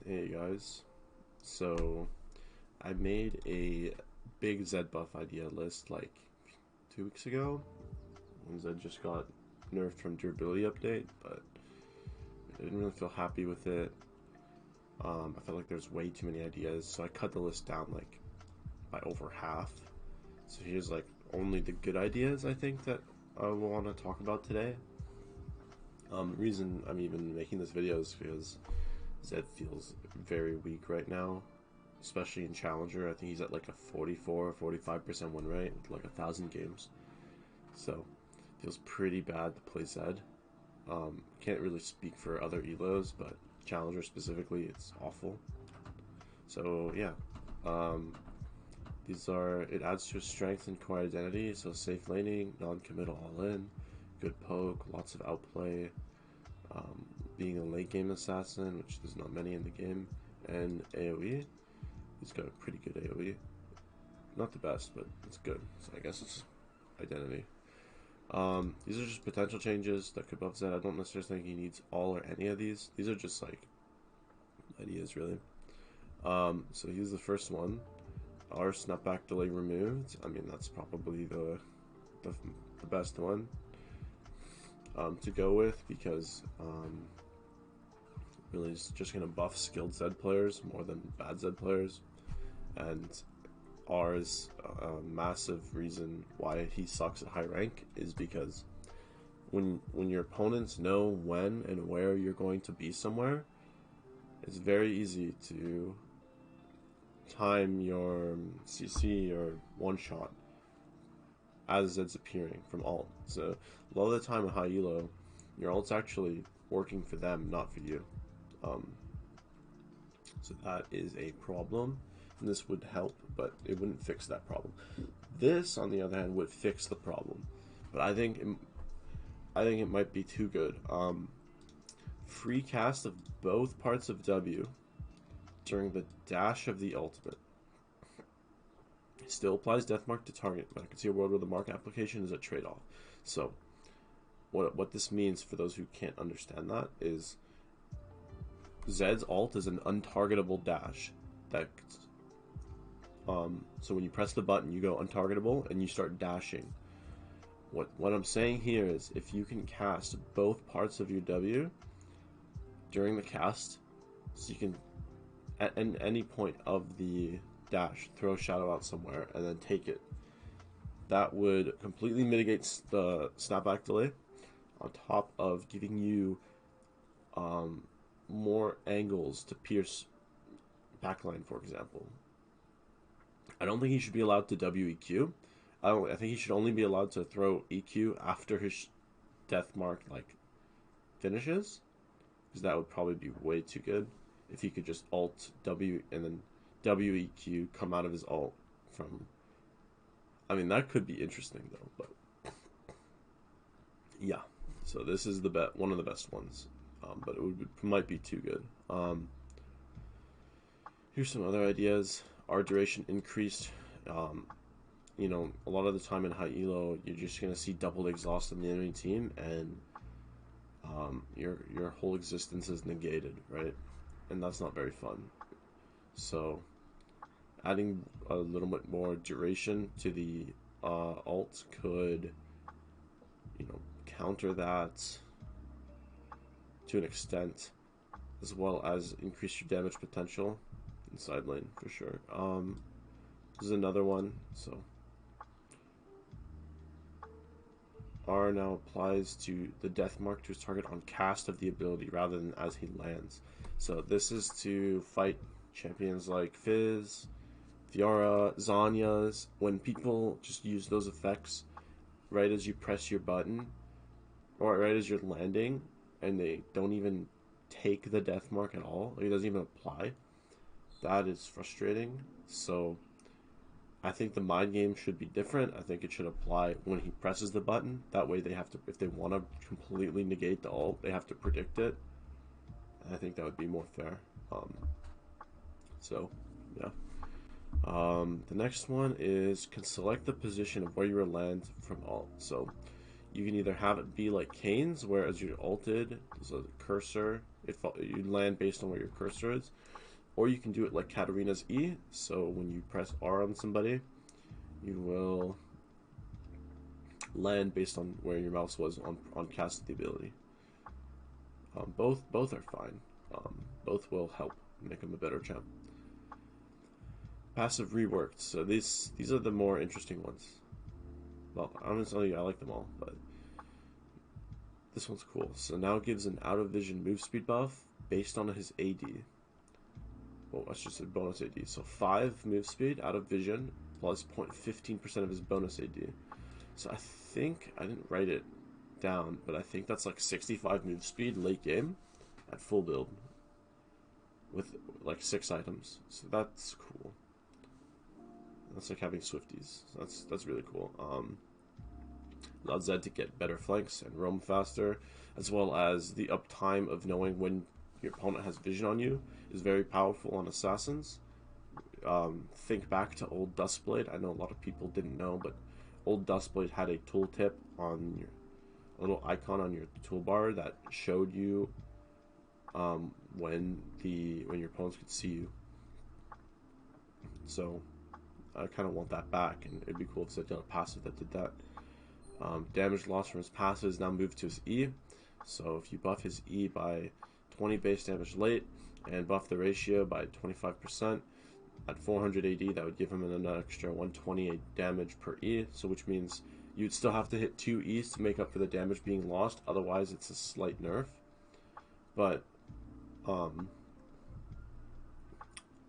Hey guys, so I made a big Zed buff idea list like 2 weeks ago when Zed just got nerfed from durability update, but I didn't really feel happy with it. I felt like there's way too many ideas, so I cut the list down like by over half. So here's like only the good ideas I think that I will want to talk about today. The reason I'm even making this video is because Zed feels very weak right now, especially in Challenger. I think he's at like a 44 or 45% win rate with like 1,000 games. So feels pretty bad to play Zed. Can't really speak for other elos, but Challenger specifically, it's awful. So yeah, um, it adds to his strength and core identity. So safe laning, non-committal all in, good poke, lots of outplay, being a late game assassin, which there's not many in the game, and AoE. He's got a pretty good AoE. Not the best, but it's good. So I guess it's identity. These are just potential changes that could buff Zed. I don't necessarily think he needs all or any of these. These are just like ideas, really. So here's the first one. Our snapback delay removed. I mean, that's probably the best one to go with because really is just going to buff skilled Zed players more than bad Zed players. And R's massive reason why he sucks at high rank is because when your opponents know when and where you're going to be somewhere, it's very easy to time your CC or one shot as it's appearing from ult. So a lot of the time in high elo, your ult's actually working for them, not for you. So that is a problem, and this would help, but it wouldn't fix that problem. This, on the other hand, would fix the problem, but I think it might be too good. Free cast of both parts of W during the dash of the ultimate. Still applies death mark to target, but I can see a world where the mark application is a trade-off. So what this means for those who can't understand that is Zed's ult is an untargetable dash that so when you press the button you go untargetable and you start dashing. What I'm saying here is if you can cast both parts of your W during the cast, so you can at any point of the dash throw a shadow out somewhere and then take it, that would completely mitigate the snapback delay on top of giving you more angles to pierce backline, for example. I don't think he should be allowed to WEQ. I think he should only be allowed to throw EQ after his death mark like finishes, because that would probably be way too good if he could just ult W and then WEQ come out of his ult from. I mean, that could be interesting though, but yeah. So this is one of the best ones, but it might be too good. Here's some other ideas. Our duration increased. You know, a lot of the time in high elo, you're just gonna see double exhaust on the enemy team, and your whole existence is negated, right? And that's not very fun. So, adding a little bit more duration to the ult could, counter that to an extent, as well as increase your damage potential in side lane for sure. This is another one. So R now applies to the death mark to his target on cast of the ability rather than as he lands. So this is to fight champions like Fizz, Fiora, Zanya's. When people just use those effects right as you press your button or right as you're landing, and they don't even take the death mark at all, like it doesn't even apply, that is frustrating. So I think the mind game should be different. I think it should apply when he presses the button. That way they have to, if they want to completely negate the ult, they have to predict it. And I think that would be more fair. So, yeah. The next one is can select the position of where you will land from ult. So you can either have it be like Kane's, where as you're ulted, there's a cursor, you land based on where your cursor is, or you can do it like Katarina's E, so when you press R on somebody, you will land based on where your mouse was on cast the ability. Both are fine. Both will help make him a better champ. Passive reworked. So these are the more interesting ones. Well, honestly, I like them all, but this one's cool. So now gives an out of vision move speed buff based on his AD. Well, that's just a bonus AD. So 5 move speed out of vision plus 0.15% of his bonus AD. So I think I didn't write it down, but I think that's like 65 move speed late game at full build with like 6 items. So that's cool. That's like having Swifties. So that's really cool. Allows Zed to get better flanks and roam faster, as well as the uptime of knowing when your opponent has vision on you is very powerful on assassins. Think back to old Duskblade. I know a lot of people didn't know, but old Duskblade had a tooltip on your little icon on your toolbar that showed you when your opponents could see you. So I kind of want that back, and it'd be cool if Zed got a passive that did that. Damage loss from his passive is now moved to his E. So if you buff his E by 20 base damage late and buff the ratio by 25% at 400 AD, that would give him an extra 128 damage per E. So which means you'd still have to hit 2 E's to make up for the damage being lost. Otherwise, it's a slight nerf. But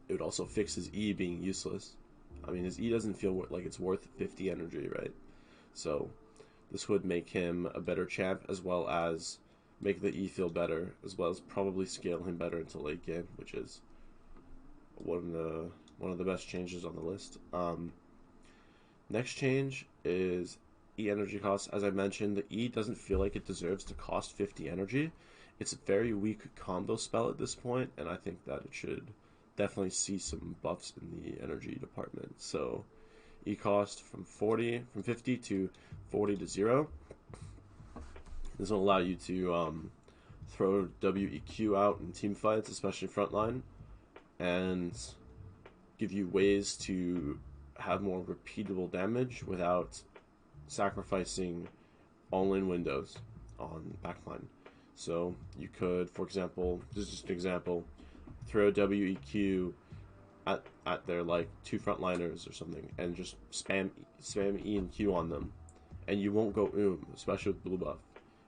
it would also fix his E being useless. I mean, his E doesn't feel like it's worth 50 energy, right? So this would make him a better champ, as well as make the E feel better, as well as probably scale him better into late game, which is one of the best changes on the list. Next change is E energy cost. As I mentioned, the E doesn't feel like it deserves to cost 50 energy. It's a very weak combo spell at this point, and I think that it should definitely see some buffs in the energy department. So E cost from 50 to 40 to 0. This will allow you to throw WEQ out in team fights, especially frontline, and give you ways to have more repeatable damage without sacrificing all-in windows on backline. So you could, for example, this is just an example, throw WEQ at their like 2 frontliners or something, and just spam E and Q on them, and you won't go especially with blue buff.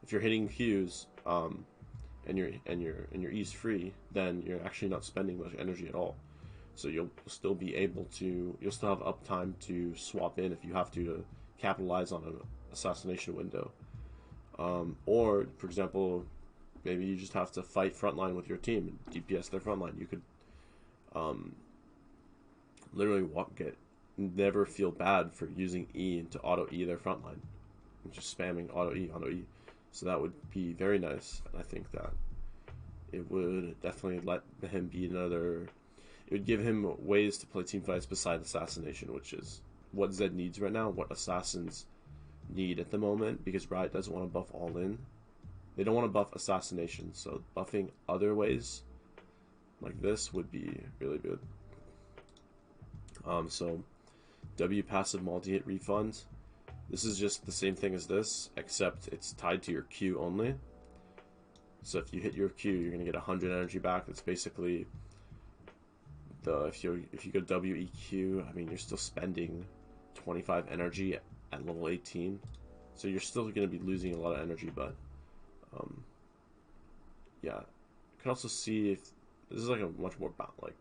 If you're hitting Qs and your E's free, then you're actually not spending much energy at all. So you'll still be able to, you'll still have uptime to swap in if you have to capitalize on an assassination window. Or, for example, maybe you just have to fight frontline with your team and DPS their frontline. You could literally never feel bad for using E to auto E their frontline and just spamming auto E. So that would be very nice, and I think that it would definitely let him be another. It would give him ways to play team fights beside assassination, which is what Zed needs right now, what assassins need at the moment, because Riot doesn't want to buff all in. They don't want to buff assassination, so buffing other ways like this would be really good. So W passive multi-hit refund. This is just the same thing as this, except it's tied to your Q only. So if you hit your Q, you're gonna get 100 energy back. That's basically if you go WEQ, I mean, you're still spending 25 energy at level 18, so you're still gonna be losing a lot of energy. But yeah, you can also see if this is like a much more like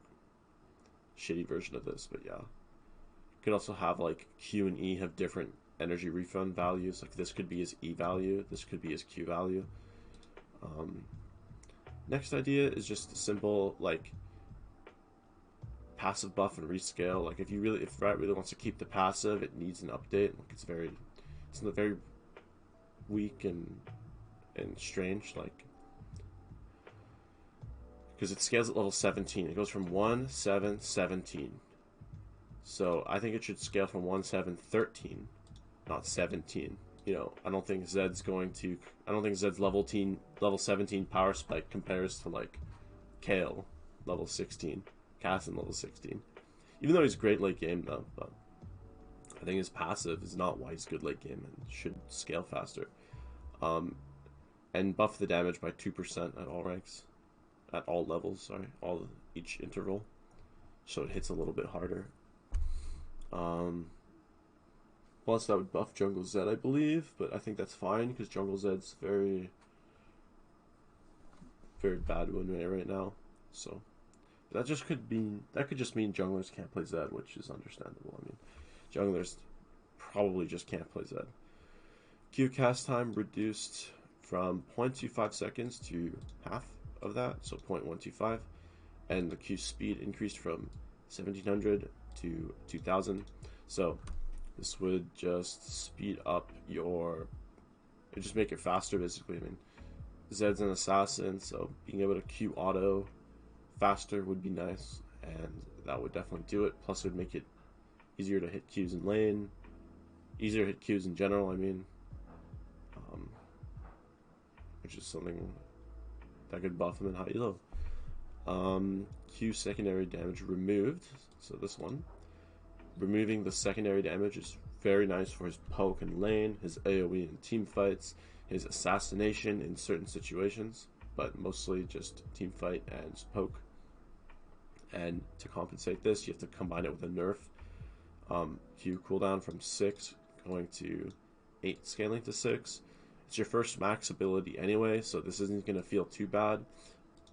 shitty version of this, but yeah, you could also have like Q and E have different energy refund values. Like this could be his E value, this could be his Q value. Next idea is just a simple like passive buff and rescale. Like if Riot really wants to keep the passive, it needs an update. Like it's very weak and strange, like, because it scales at level 17. It goes from 1, 7, 17. So I think it should scale from 1, 7, 13, not 17. you know, I don't think Zed's level 17 power spike compares to like Kale level 16, Casson level 16. Even though he's great late game though, but I think his passive is not why he's good late game and should scale faster. And buff the damage by 2% at all ranks, at all levels. Sorry, each interval, so it hits a little bit harder. Plus that would buff Jungle Zed, I believe, but I think that's fine because Jungle Zed's very, very bad win rate right now. So that could just mean junglers can't play Zed, which is understandable. I mean, junglers probably just can't play Zed. Q cast time reduced from 0.25 seconds to half of that, so 0.125, and the Q speed increased from 1700 to 2000. So this would just speed up just make it faster basically. I mean, Zed's an assassin, so being able to Q auto faster would be nice, and that would definitely do it. Plus it would make it easier to hit Qs in lane, easier to hit Qs in general, I mean, which is something that could buff him in high elo. Q secondary damage removed, so this one. Removing the secondary damage is very nice for his poke in lane, his AoE in team fights, his assassination in certain situations, but mostly just team fight and poke. And to compensate this, you have to combine it with a nerf. Q cooldown from 6 going to 8, scaling to 6. It's your first max ability anyway, so this isn't going to feel too bad,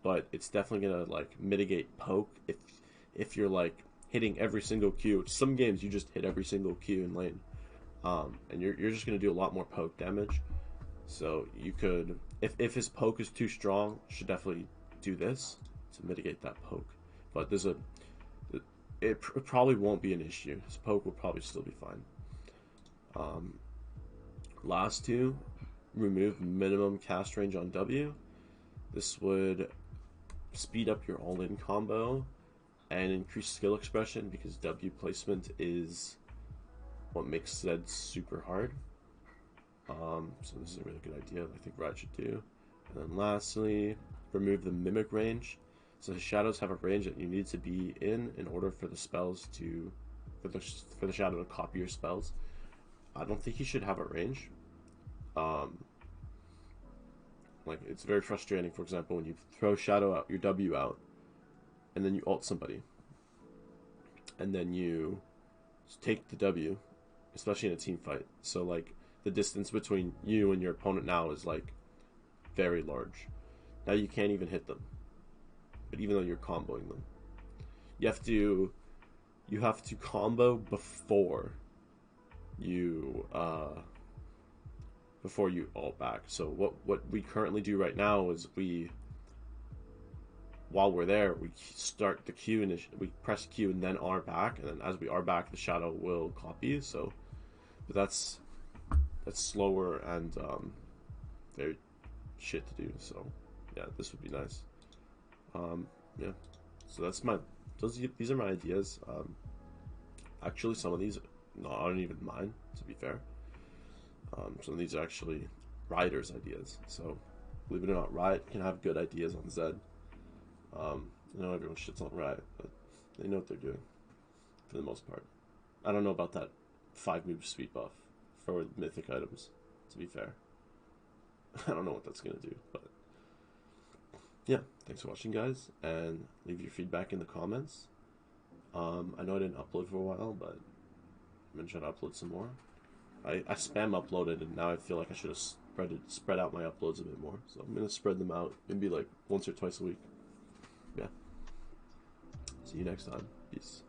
but it's definitely going to like mitigate poke if you're like hitting every single Q. Some games you just hit every single Q in lane, and you're just going to do a lot more poke damage. So you could, if his poke is too strong, you should definitely do this to mitigate that poke. But it probably won't be an issue. His poke will probably still be fine. Last two, remove minimum cast range on W. This would speed up your all-in combo and increase skill expression because W placement is what makes Zed super hard. So this is a really good idea that I think Riot should do. And then lastly, remove the mimic range. So the shadows have a range that you need to be in order for the spells to, for the shadow to copy your spells. I don't think you should have a range. Like, it's very frustrating, for example, when you throw shadow out, your W out, and then you ult somebody, and then you take the W, especially in a team fight. So like the distance between you and your opponent now is like very large. Now you can't even hit them, but even though you're comboing them, you have to combo before you ult back. So what we currently do right now is while we're there, we start the Q and we press Q and then R back, and then as we R back, the shadow will copy. So, but that's slower and very shit to do. So, yeah, this would be nice. Yeah, so these are my ideas. Actually, some of these, no, aren't even mine, to be fair. Some of these are actually Rioters' ideas. So, believe it or not, Riot can have good ideas on Zed. I know everyone shits on Riot, but they know what they're doing, for the most part. I don't know about that 5-move sweep buff for mythic items, to be fair. I don't know what that's going to do, but yeah, thanks for watching, guys, and leave your feedback in the comments. I know I didn't upload for a while, but I'm going to try to upload some more. I spam uploaded, and now I feel like I should have spread out my uploads a bit more, so I'm going to spread them out, maybe like once or twice a week. Yeah. See you next time. Peace.